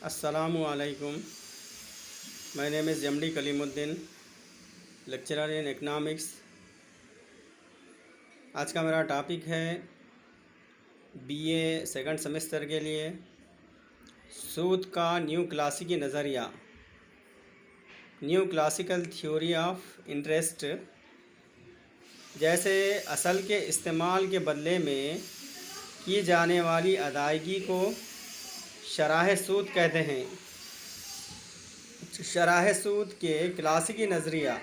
Assalamu alaikum. My name is MD Kalimuddin, lecturer in economics. आज का मेरा topic है बीए सेकंड सेमेस्टर के लिए सूद का न्यू क्लासिकी नज़रिया, new classical theory of interest. जैसे असल के इस्तेमाल के बदले में की जाने वाली अदायगी को शराह सूद कहते हैं। शराह सूद के क्लासिकी नज़रिया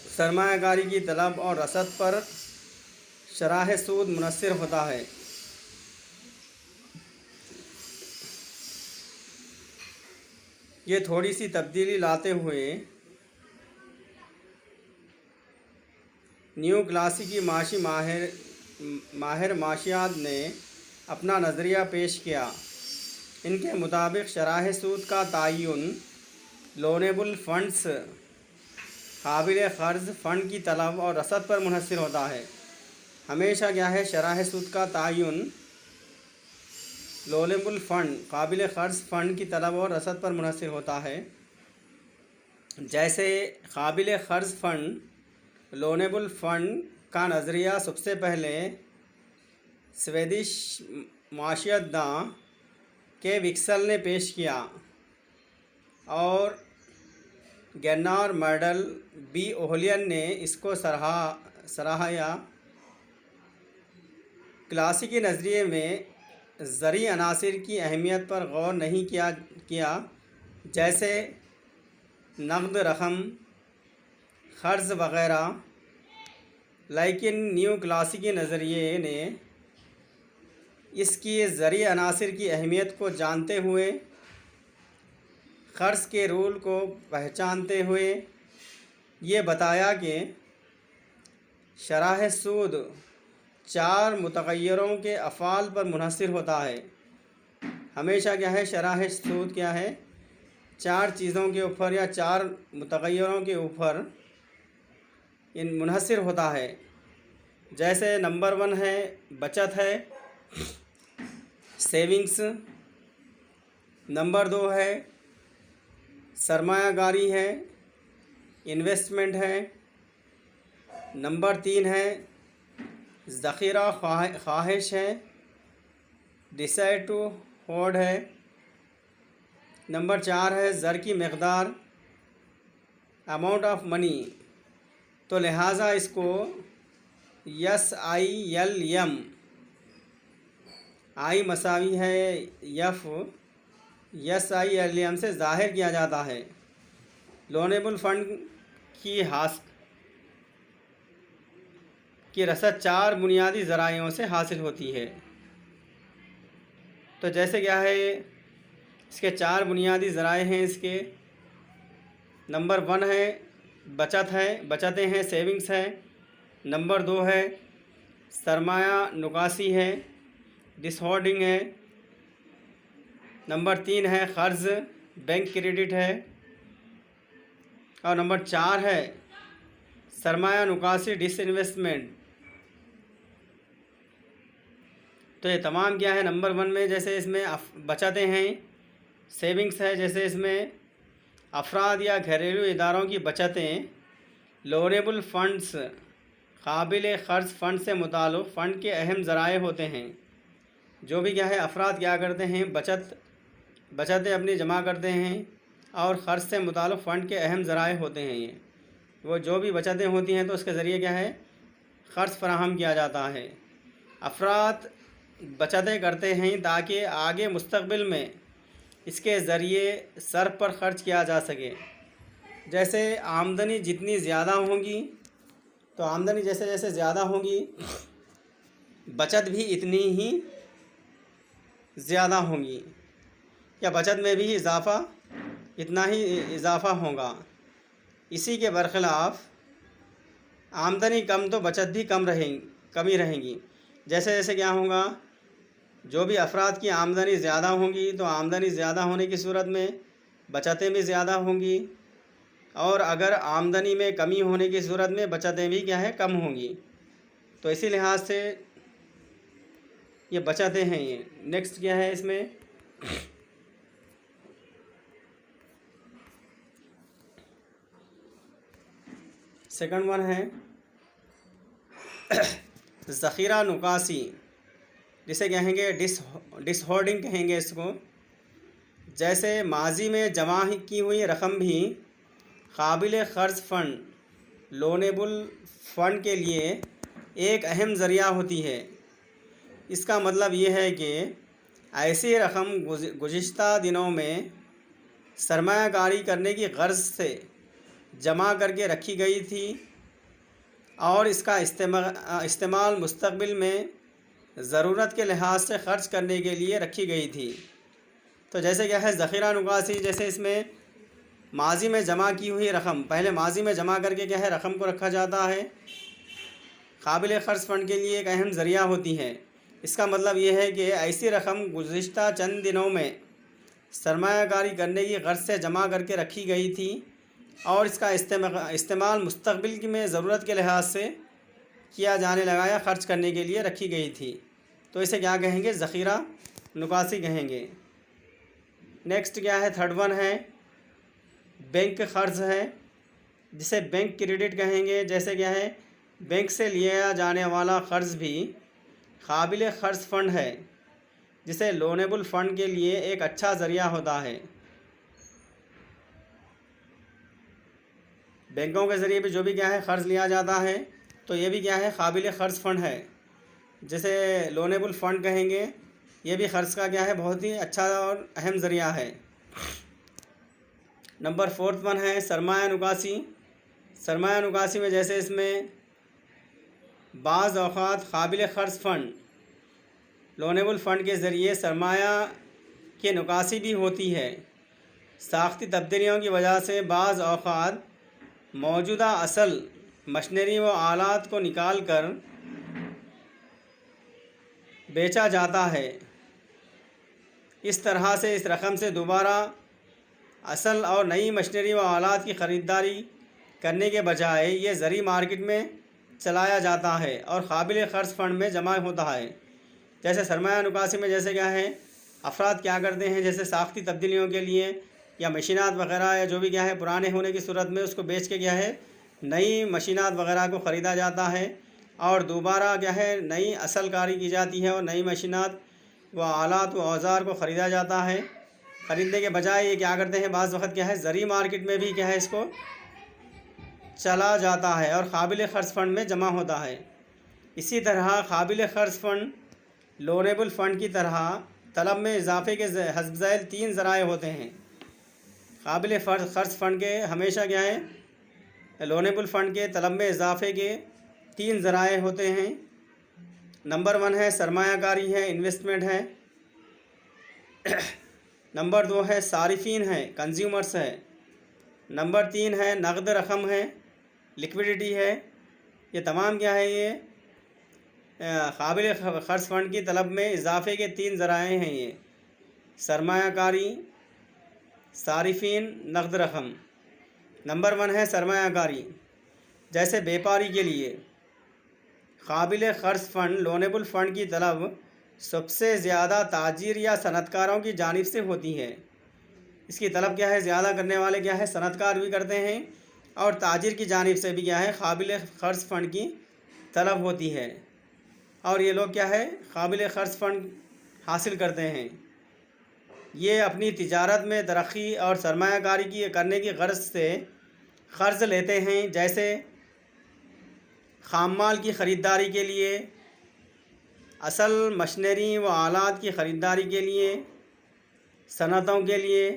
सरमायाकारी की तलब और रसद पर शराह सूद मुनस्सिर होता है। ये थोड़ी सी तब्दीली लाते हुए न्यू क्लासिकी माशी माहिर माशियात ने अपना नज़रिया पेश किया। इनके मुताबिक शराह सूद का तयन लोनेबल फ़ंड्स, काबिल क़र्ज़ फ़ंड की तलब और रसद पर मुनहसर होता है। हमेशा क्या है, शराह सूद का तयन लोनेबल फ़ंड, काबिल क़र्ज़ फ़ंड की तलब और रसद पर मुनहसर होता है। जैसे काबिल क़र्ज़ फ़ंड, लोनेबल फ़ंड का नज़रिया सबसे पहले स्वीडिश माशियतदां के विक्सल ने पेश किया और गैनार मॉडल बी ओहलियन ने इसको सराहा। क्लासिकी नज़रिए में ज़री अनासिर की अहमियत पर गौर नहीं किया जैसे नक़द रकम, क़र्ज़ वग़ैरह, लेकिन न्यू क्लासिकी नज़रिए ने इसकी ज़री अनासिर की अहमियत को जानते हुए, क़र्ज़ के रूल को पहचानते हुए ये बताया कि शराह सूद चार मुतग़य्यरों के अफ़ाल पर मुनहसर होता है। हमेशा क्या है, शराह सूद क्या है, चार चीज़ों के ऊपर या चार मुतग़य्यरों के ऊपर इन मुनहसर होता है। जैसे नंबर 1 है बचत है, सेविंग्स। नंबर 2 है सरमायाकारी है, इन्वेस्टमेंट है। नंबर 3 है ज़ख़ीरा ख्वाहिश है, डिसाइड टू होल्ड है। नंबर 4 है ज़र की मक़दार, अमाउंट ऑफ मनी। तो लिहाजा इसको SILM, आई मसावी है यफ, SILM से ज़ाहिर किया जाता है। लोनेबल फ़ंड की रसद चार बुनियादी ज़राइयों से हासिल होती है। तो जैसे क्या है, इसके चार बुनियादी ज़राए हैं। इसके नंबर 1 है बचतें हैं, सेविंग्स है। नंबर 2 है सरमाया नुकासी है, डिसहोल्डिंग है। नंबर 3 है क़र्ज़, बैंक क्रेडिट है। और नंबर 4 है सरमाया नुकासी, डिसइन्वेस्टमेंट। तो ये तमाम क्या है, नंबर 1 में जैसे इसमें बचतें हैं, सेविंग्स है, जैसे इसमें अफराद या घरेलू इदारों की बचतें, लोनेबल फ़ंड्स, काबिल क़र्ज़ फ़ंड से मुताल्लिक़ फ़ंड के अहम ज़राए होते हैं। जो भी क्या है, अफराद क्या करते हैं, बचतें अपनी जमा करते हैं और क़र्ज़ से मुताल्लिक़ फ़ंड के अहम ज़राए होते हैं। ये वो जो भी बचतें होती हैं तो उसके ज़रिए क्या है, क़र्ज़ फराहम किया जाता है। अफराद बचतें करते हैं ताकि आगे मुस्तक़बिल में इसके ज़रिए सर पर ख़र्च किया जा सके। जैसे आमदनी जितनी ज़्यादा होगी, तो आमदनी जैसे जैसे ज़्यादा होगी, बचत भी इतनी ही ज़्यादा होगी, या बचत में भी इतना ही इजाफ़ा होगा। इसी के बरख़िलाफ़ आमदनी कम तो बचत भी कम ही रहेंगी। जैसे जैसे क्या होगा, जो भी अफराद की आमदनी ज़्यादा होगी तो आमदनी ज़्यादा होने की सूरत में बचतें भी ज़्यादा होंगी, और अगर आमदनी में कमी होने की सूरत में बचतें भी क्या है, कम होंगी। तो इसी लिहाज से ये बचतें हैं। ये नेक्स्ट क्या है, इसमें सेकंड वन है ज़ख़ीरा नुकासी, जिसे कहेंगे डिसहोर्डिंग कहेंगे इसको। जैसे माजी में जमा की हुई रकम भी काबिल ख़र्च फ़ंड लोनेबल फ़ंड के लिए एक अहम ज़रिया होती है। इसका मतलब ये है कि ऐसी रकम गुज़िश्ता दिनों में सरमायाकारी करने की गर्ज़ से जमा करके रखी गई थी और इसका इस्तेमाल मुस्तक़बिल में ज़रूरत के लिहाज से ख़र्च करने के लिए रखी गई थी। तो जैसे क्या है ज़ख़ीरा नुकासी, जैसे इसमें माजी में जमा की हुई रकम, पहले माजी में जमा करके क्या है रकम को रखा जाता है, काबिल ख़र्च फ़ंड के लिए एक अहम ज़रिया होती है। इसका मतलब ये है कि ऐसी रकम गुज़िश्ता चंद दिनों में सरमायाकारी करने की गर्ज़ से जमा करके रखी गई थी और इसका इस्तेमाल मुस्तक़बिल में ज़रूरत के लिहाज से किया जाने लगा या ख़र्च करने के लिए रखी गई थी। तो इसे क्या कहेंगे? ज़ख़ीरा नुकासी कहेंगे। नेक्स्ट क्या है? थर्ड वन है बैंक क़र्ज़ है, जिसे बैंक क्रेडिट कहेंगे। जैसे क्या है, बैंक से लिया जाने वाला क़र्ज़ भी काबिल ख़र्च फ़ंड है, जिसे लोनेबल फ़ंड के लिए एक अच्छा ज़रिया होता है। बैंकों के ज़रिए भी जो भी क्या है क़र्ज़ लिया जाता है, तो ये भी क्या है काबिल ख़र्च फ़ंड है, जिसे लोनेबल फ़ंड कहेंगे। ये भी क़र्ज़ का क्या है बहुत ही अच्छा और अहम ज़रिया है। नंबर फोर्थ वन है सरमाया नुकासी। सरमाया नुकासी में जैसे इसमें बाज़ औक़ात काबिल ख़र्च फ़ंड लोनेबल फ़ंड के ज़रिए सरमाया की नुकासी भी होती है। साख्ती तब्दीलियों की वजह से बाज़ औक़ात मौजूदा असल मशीनरी व आलात को निकाल कर बेचा जाता है। इस तरह से इस रकम से दोबारा असल और नई मशीनरी व आलात की ख़रीदारी करने के बजाय ये ज़री मार्केट में चलाया जाता है और काबिल ख़र्च फ़ंड में जमा होता है। जैसे सरमाया नुकासी में जैसे क्या है अफराद क्या करते हैं, जैसे साख्ती तब्दीलियों के लिए या मशीनात वगैरह या जो भी क्या है पुराने होने की सूरत में उसको बेच के क्या है नई मशीनात वगैरह को ख़रीदा जाता है और दोबारा क्या है नई असल कारी की जाती है और नई मशीनात व आलात व औज़ार को ख़रीदा जाता है। ख़रीदने के बजाय ये क्या करते हैं बाज़ वक़्त क्या है ज़री मार्केट में भी क्या है इसको चला जाता है और काबिल ख़र्च फ़ंड में जमा होता है। इसी तरह काबिल ख़र्च फ़ंड लोनेबल फ़ंड की तरह तलब में इजाफ़े के हस्ब ज़ैल तीन ज़राए होते हैं। काबिल ख़र्च फ़ंड के हमेशा क्या है लोनेबल फ़ंड के तलब में इजाफ़े के तीन ज़राए होते हैं। नंबर वन है सरमायाकारी है, इन्वेस्टमेंट है। नंबर दो है सारिफीन है, कंज्यूमर्स है। नंबर तीन है नक़द रकम है, लिक्विडिटी है। ये तमाम क्या है ये काबिल ख़र्च फ़ंड की तलब में इजाफ़े के तीन ज़राए हैं। ये सरमायाकारी, सारिफीन, नक़द रकम। नंबर वन है सरमायाकारी। जैसे व्यापारी के लिए काबिल ख़र्च फ़ंड लोनेबल फ़ंड की तलब सबसे ज़्यादा ताजिर या सनतकारों की जानिब से होती है। इसकी तलब क्या है ज़्यादा करने वाले क्या है सनतकार भी करते हैं और ताजिर की जानिब से भी क्या है काबिल ख़र्च फ़ंड की तलब होती है और ये लोग क्या है काबिल ख़र्च फ़ंड हासिल करते हैं। ये अपनी तिजारत में तरक्की और सरमायाकारी की करने की गर्ज़ से क़र्ज़ लेते हैं। जैसे ख़ाम माल की ख़रीदारी के लिए, असल मशीनरी व आलात की ख़रीदारी के लिए, सनतों के लिए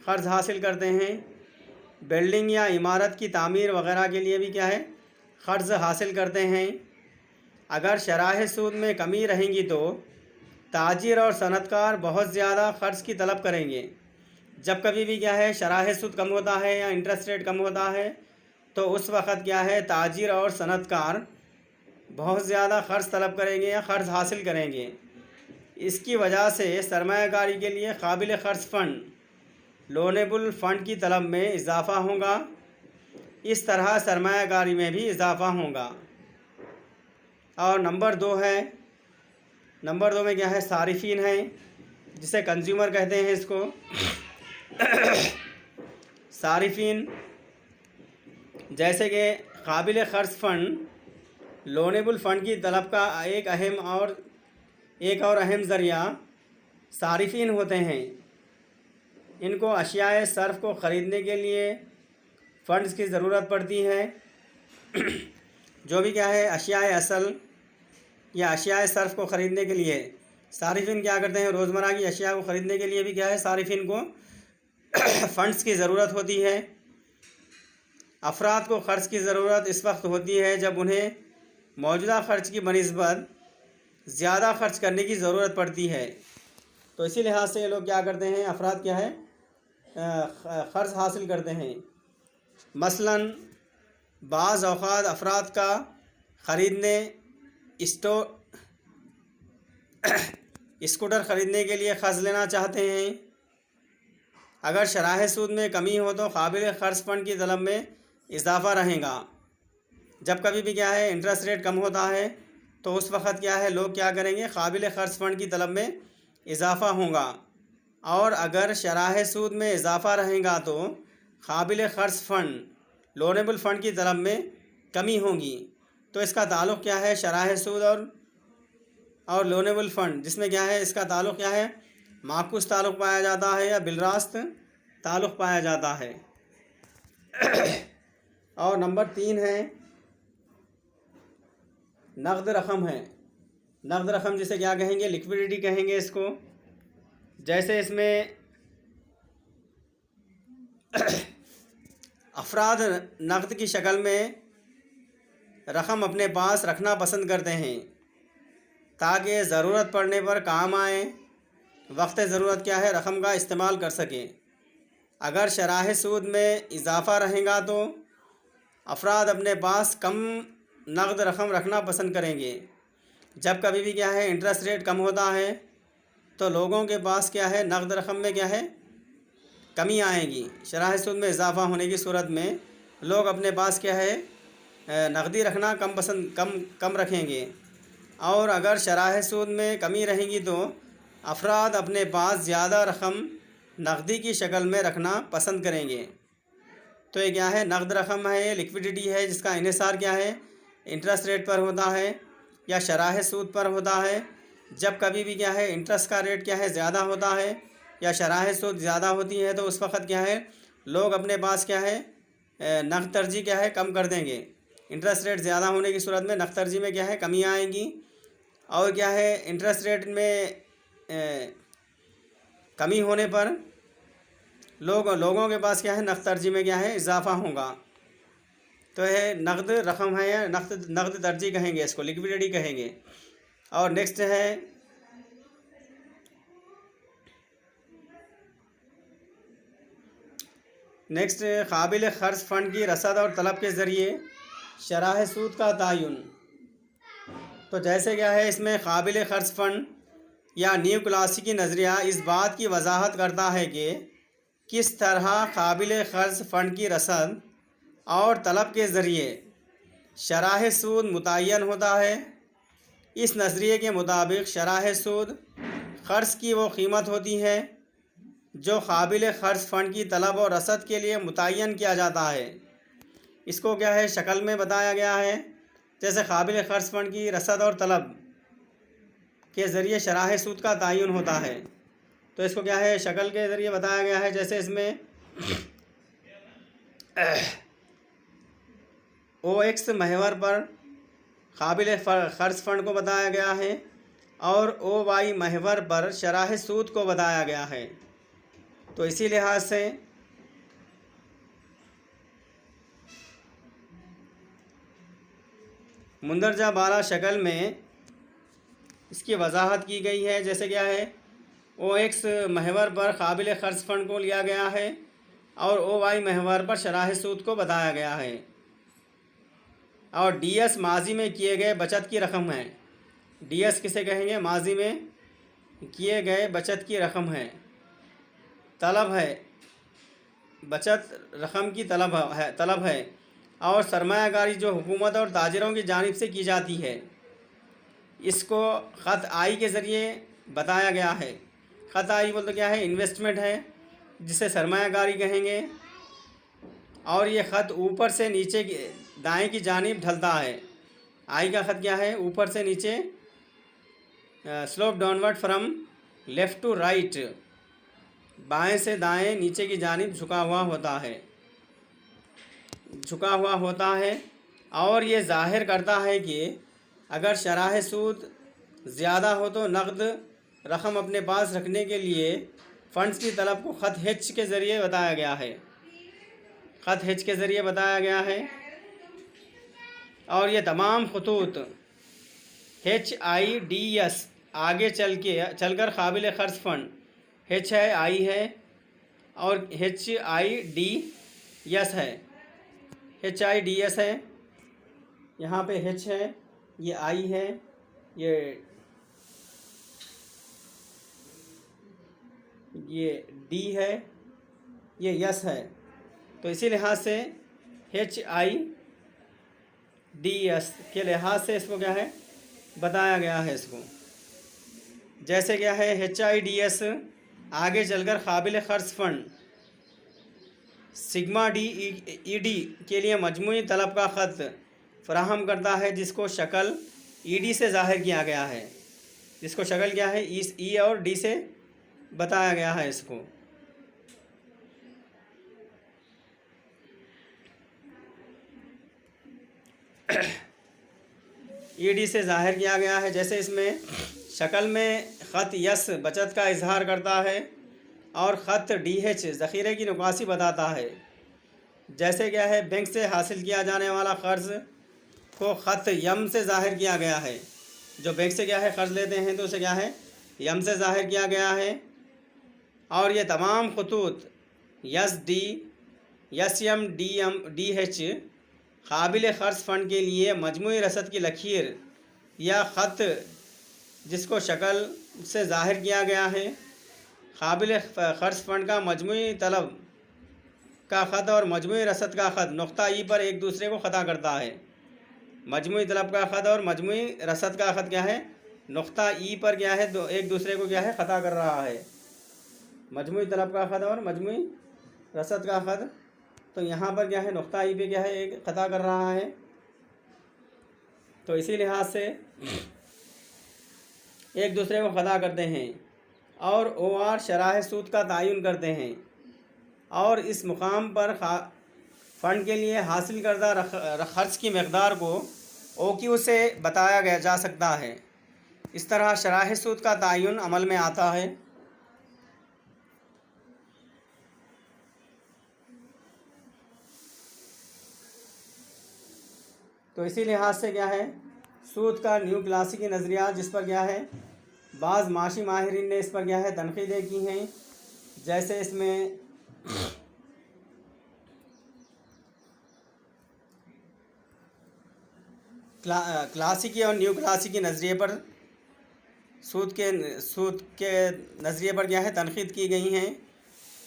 क़र्ज़ हासिल करते हैं। बिल्डिंग या इमारत की तामीर वग़ैरह के लिए भी क्या है क़र्ज़ हासिल करते हैं। अगर शराह सूद में कमी रहेंगी तो ताजिर और सनतकार बहुत ज़्यादा क़र्ज़ की तलब करेंगे। जब कभी भी क्या है शराह सूद कम होता है या इंटरेस्ट रेट कम होता है तो उस वक़्त क्या है ताजिर और सनतकार बहुत ज़्यादा क़र्ज़ तलब करेंगे या क़र्ज़ हासिल करेंगे। इसकी वजह से सरमायाकारी के लिए काबिल ख़र्च फ़ंड लोनेबल फ़ंड की तलब में इजाफ़ा होगा। इस तरह सरमायाकारी में भी इजाफ़ा होगा। और नंबर दो में क्या है सारिफीन है, जिसे कंज्यूमर कहते हैं इसको। सारिफीन जैसे कि قابل خرچ فنڈ لونیبل فنڈ کی طلب کا ایک اور اہم ذریعہ صارفین ہوتے ہیں۔ ان کو اشیاء صرف کو خریدنے کے لیے فنڈز کی ضرورت پڑتی ہے۔ جو بھی کیا ہے اشیاء اصل یا اشیاء صرف کو خریدنے کے لیے صارفین کیا کرتے ہیں، روزمرہ کی اشیاء کو خریدنے کے لیے بھی کیا ہے صارفین کو فنڈز کی ضرورت ہوتی ہے۔ افراد کو خرچ کی ضرورت اس وقت ہوتی ہے جب انہیں موجودہ خرچ کی بنسبت زیادہ خرچ کرنے کی ضرورت پڑتی ہے۔ تو اسی لحاظ سے یہ لوگ کیا کرتے ہیں، افراد کیا ہے قرض حاصل کرتے ہیں۔ مثلاً بعض اوقات افراد کا خریدنے اسکوٹر خریدنے کے لیے قرض لینا چاہتے ہیں۔ اگر شرح سود میں کمی ہو تو قابل خرچ فنڈ کی طلب میں اضافہ رہے گا۔ جب کبھی بھی کیا ہے انٹرسٹ ریٹ کم ہوتا ہے تو اس وقت کیا ہے لوگ کیا کریں گے، قابل خرچ فنڈ کی طلب میں اضافہ ہوگا، اور اگر شرح سود میں اضافہ رہے گا تو قابل خرچ فنڈ لونیبل فنڈ کی طلب میں کمی ہوگی۔ تو اس کا تعلق کیا ہے شرح سود اور لونیبل فنڈ، جس میں کیا ہے اس کا تعلق کیا ہے، معکوس تعلق پایا جاتا ہے یا بالراست تعلق پایا جاتا ہے۔ اور نمبر 3 ہے نقد رقم ہے۔ نقد رقم جسے کیا کہیں گے، لیکویڈیٹی کہیں گے اس کو۔ جیسے اس میں افراد نقد کی شکل میں رقم اپنے پاس رکھنا پسند کرتے ہیں تاکہ ضرورت پڑنے پر کام آئیں، وقت ضرورت کیا ہے رقم کا استعمال کر سکیں۔ اگر شرح سود میں اضافہ رہے گا تو افراد اپنے پاس کم نقد رقم رکھنا پسند کریں گے۔ جب کبھی بھی کیا ہے انٹرسٹ ریٹ کم ہوتا ہے تو لوگوں کے پاس کیا ہے نقد رقم میں کیا ہے کمی آئے گی۔ شرح سود میں اضافہ ہونے کی صورت میں لوگ اپنے پاس کیا ہے نقدی رکھنا کم رکھیں گے، اور اگر شرح سود میں کمی رہے گی تو افراد اپنے پاس زیادہ رقم نقدی کی شکل میں رکھنا پسند کریں گے۔ تو یہ کیا ہے نقد رقم ہے، یہ لیکویڈیٹی ہے جس کا انحصار کیا ہے انٹرسٹ ریٹ پر ہوتا ہے یا شرح سود پر ہوتا ہے۔ جب کبھی بھی کیا ہے انٹرسٹ کا ریٹ کیا ہے زیادہ ہوتا ہے یا شرح سود زیادہ ہوتی ہے تو اس وقت کیا ہے لوگ اپنے پاس کیا ہے نقد ترجیح کیا ہے کم کر دیں گے۔ انٹرسٹ ریٹ زیادہ ہونے کی صورت میں نقد ترجیح میں کیا ہے کمی آئے گی، اور کیا ہے انٹرسٹ ریٹ میں کمی ہونے پر لوگوں کے پاس کیا ہے نقد ترجیح میں کیا ہے اضافہ ہوگا۔ تو یہ نقد رقم ہے یا نقد ترجیح کہیں گے، اس کو لیکویڈیٹی کہیں گے۔ اور نیکسٹ ہے قابل خرچ فنڈ کی رصد اور طلب کے ذریعے شرح سود کا تعین۔ تو جیسے کیا ہے اس میں قابل خرچ فنڈ یا نیو کلاسیکی نظریہ اس بات کی وضاحت کرتا ہے کہ کس طرح قابل خرچ فنڈ کی رصد اور طلب کے ذریعے شرح سود متعین ہوتا ہے۔ اس نظریے کے مطابق شرح سود قرض کی وہ قیمت ہوتی ہے جو قابل خرچ فنڈ کی طلب اور رصد کے لیے متعین کیا جاتا ہے۔ اس کو کیا ہے شکل میں بتایا گیا ہے، جیسے قابل خرچ فنڈ کی رصد اور طلب کے ذریعے شرح سود کا تعین ہوتا ہے۔ تو اس کو کیا ہے شکل کے ذریعے بتایا گیا ہے، جیسے اس میں OX محور پر قابل خرچ فنڈ کو بتایا گیا ہے اور OY محور پر شرح سود کو بتایا گیا ہے۔ تو اسی لحاظ سے مندرجہ بالا شکل میں اس کی وضاحت کی گئی ہے، جیسے کیا ہے OX محور پر قابل خرچ فنڈ کو لیا گیا ہے اور OY محور پر شرح سود کو بتایا گیا ہے، اور DS ماضی میں کیے گئے بچت کی رقم ہے۔ DS کسے کہیں گے، ماضی میں کیے گئے بچت کی رقم ہے۔ طلب ہے، بچت رقم کی طلب ہے، اور سرمایہ کاری جو حکومت اور تاجروں کی جانب سے کی جاتی ہے، اس کو خط I کے ذریعے بتایا گیا ہے۔ خط I بولتے کیا ہے انویسٹمنٹ ہے، جسے سرمایہ کاری کہیں گے، اور یہ خط اوپر سے نیچے दाएं की जानिब ढलता है। आई का ख़त क्या है, ऊपर से नीचे, slope downward from left to right, बाएं से दाएं नीचे की जानिब झुका हुआ होता है। और ये ज़ाहिर करता है कि अगर शरह सूद ज़्यादा हो तो नक़द रकम अपने पास रखने के लिए फ़ंड्स की तलब को ख़त H के ज़रिए बताया गया है। और ये तमाम खतूत HIDS आगे चलकर काबिल ख़र्च फ़ंड, H है, I है और HIDS है। यहाँ पे H है, ये I है, ये D है, ये यस है। तो इसी लिहाज से HIDS के लिहाज से इसको क्या है बताया गया है। इसको जैसे क्या है, HIDS आगे चलकर काबिल ख़र्च फ़ंड सिग्मा DED के लिए मजमूई तलब का ख़त फ़राहम करता है, जिसको शक्ल ED से ज़ाहिर किया गया है, जिसको शक्ल क्या है E और D से बताया गया है। इसको ED से ज़ाहिर किया गया है। जैसे इसमें शक्ल में ख़त यस बचत का इजहार करता है और ख़त DH ज़ख़ीरे की निकासी बताता है। जैसे क्या है, बैंक से हासिल किया जाने वाला क़र्ज़ को ख़त यम से ज़ाहिर किया गया है। जो बैंक से क्या है क़र्ज़ लेते हैं तो उसे क्या है यम से ज़ाहिर किया गया है। और ये तमाम खतूत SD, SM, DH काबिल ख़र्च फ़ंड के लिए मजमूई रसद की लकीर या ख़त जिसको शक्ल से ज़ाहिर किया गया है। काबिल ख़र्च फ़ंड का मजमूई तलब का ख़त और मजमूई रसद का ख़त नुक्ता ई पर एक दूसरे को ख़ता करता है। मजमूई तलब का ख़त और मजमूई रसद का ख़त क्या है, नुक्ता ई पर क्या है एक दूसरे को क्या है ख़ता कर रहा है। मजमूई तलब का ख़त और मजमूई रसद का ख़त, तो यहाँ पर क्या है नुक्ता ई पे क्या है एक ख़ता कर रहा है। तो इसी लिहाज से एक दूसरे को ख़ता करते हैं और OR शरह सूद का तयन करते हैं। और इस मुकाम पर फ़ंड के लिए हासिल करदा ख़र्च की मकदार को OQ से बताया जा सकता है। इस तरह शरह सूद का तयन अमल में आता है। तो इसी लिहाज से क्या है सूद का न्यू क्लासिकी नज़रिया, जिस पर क्या है बाज़ माशी माहिरीन ने इस पर क्या है तनक़ीदें की हैं। जैसे इसमें क्लासिकी और न्यू क्लासिकी नज़रिए पर सूद के नज़रिए पर क्या है तनक़ीद की गई हैं।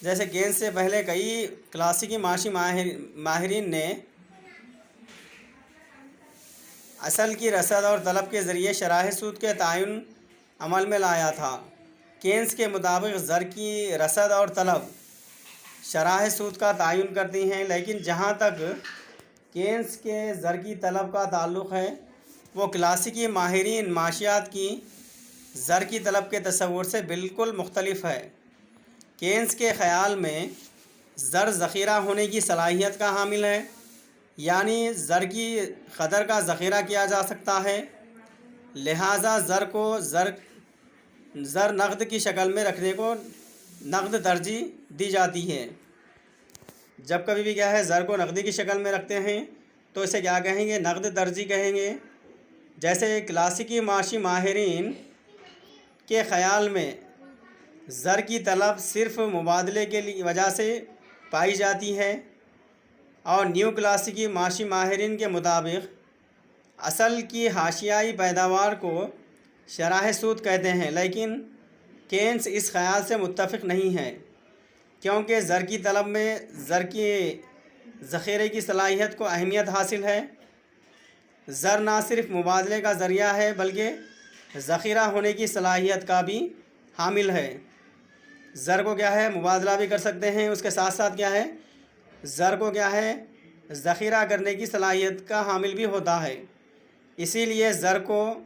जैसे गेंद से पहले कई क्लासिकी माशी माहिरीन ने असल की रसद और तलब के ज़रिए शरह सूद के तयन अमल में लाया था। केन्स के मुताबिक ज़र की रसद और तलब शरह सूद का तयन करती हैं, लेकिन जहाँ तक केन्स के ज़र की तलब का ताल्लुक़ है वो क्लासिकी माहिरीन माशियात की ज़र की तलब के तस्वुर से बिल्कुल मुख्तलिफ है। केन्स के ख़याल में ज़र ज़ख़ीरा होने की सलाहियत का हामिल है, यानी ज़र की क़दर का ज़ख़ीरा किया जा सकता है। लिहाजा ज़र को ज़र नक़द की शक्ल में रखने को नक़द तरजीह दी जाती है। जब कभी भी क्या है ज़र को नक़दी की शक्ल में रखते हैं तो इसे क्या कहेंगे, नक़द तरजीह कहेंगे। जैसे क्लासिकी माशी माहिरीन के ख़याल में ज़र की तलब सिर्फ़ मुबादले के वजह से पाई जाती है और न्यू क्लासिकी माशी माहिरीन के मुताबिक असल की हाशियाई पैदावार को शरह सूद कहते हैं। लेकिन केन्स इस ख़याल से मुत्तफ़िक़ नहीं है, क्योंकि ज़र की तलब में ज़र की ज़ख़ीरे की सलाहियत को अहमियत हासिल है। ज़र ना सिर्फ मुबादले का ज़रिया है बल्कि ज़ख़ीरा होने की सलाहियत का भी हामिल है। ज़र को क्या है मुबादला भी कर सकते हैं, उसके साथ साथ क्या है ज़र को क्या है ذخیرہ کرنے کی صلاحیت کا حامل بھی ہوتا ہے۔ اسی لیے زر کو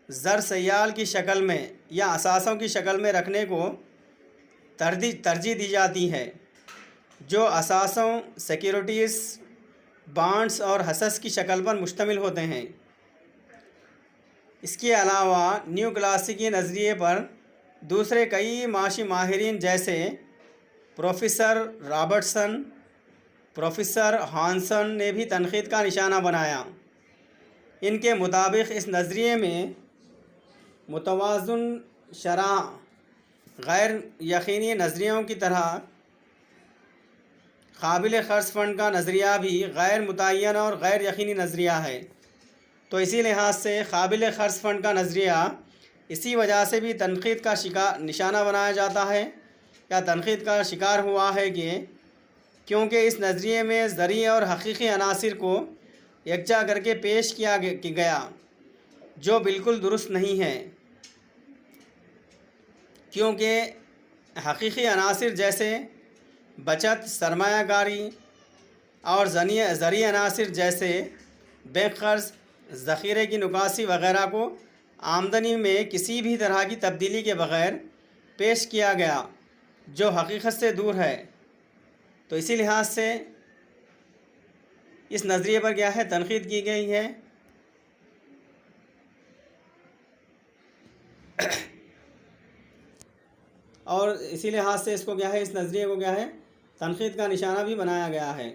زر سیال کی شکل میں یا اثاثوں کی شکل میں رکھنے کو ترجیح دی جاتی ہے، جو اثاثوں، سیکیورٹیز، بانڈز اور حصص کی شکل پر مشتمل ہوتے ہیں۔ اس کے علاوہ نیو کلاسیکی نظریے پر دوسرے کئی معاشی ماہرین جیسے پروفیسر رابرٹسن، پروفیسر ہانسن نے بھی تنقید کا نشانہ بنایا۔ ان کے مطابق اس نظریے میں متوازن شرح غیر یقینی نظریوں کی طرح قابل خرچ فنڈ کا نظریہ بھی غیر متعین اور غیر یقینی نظریہ ہے۔ تو اسی لحاظ سے قابل خرچ فنڈ کا نظریہ اسی وجہ سے بھی تنقید کا نشانہ بنایا جاتا ہے یا تنقید کا شکار ہوا ہے کہ کیونکہ اس نظریے میں زرعی اور حقیقی عناصر کو یکجا کر کے پیش کیا گیا، جو بالکل درست نہیں ہے، کیونکہ حقیقی عناصر جیسے بچت، سرمایہ کاری اور زرعی عناصر جیسے بینک قرض، ذخیرے کی نکاسی وغیرہ کو آمدنی میں کسی بھی طرح کی تبدیلی کے بغیر پیش کیا گیا، جو حقیقت سے دور ہے۔ تو اسی لحاظ سے اس نظریے پر کیا ہے تنقید کی گئی ہے۔ اور اسی لحاظ سے اس کو کیا ہے اس نظریے کو کیا ہے تنقید کا نشانہ بھی بنایا گیا ہے۔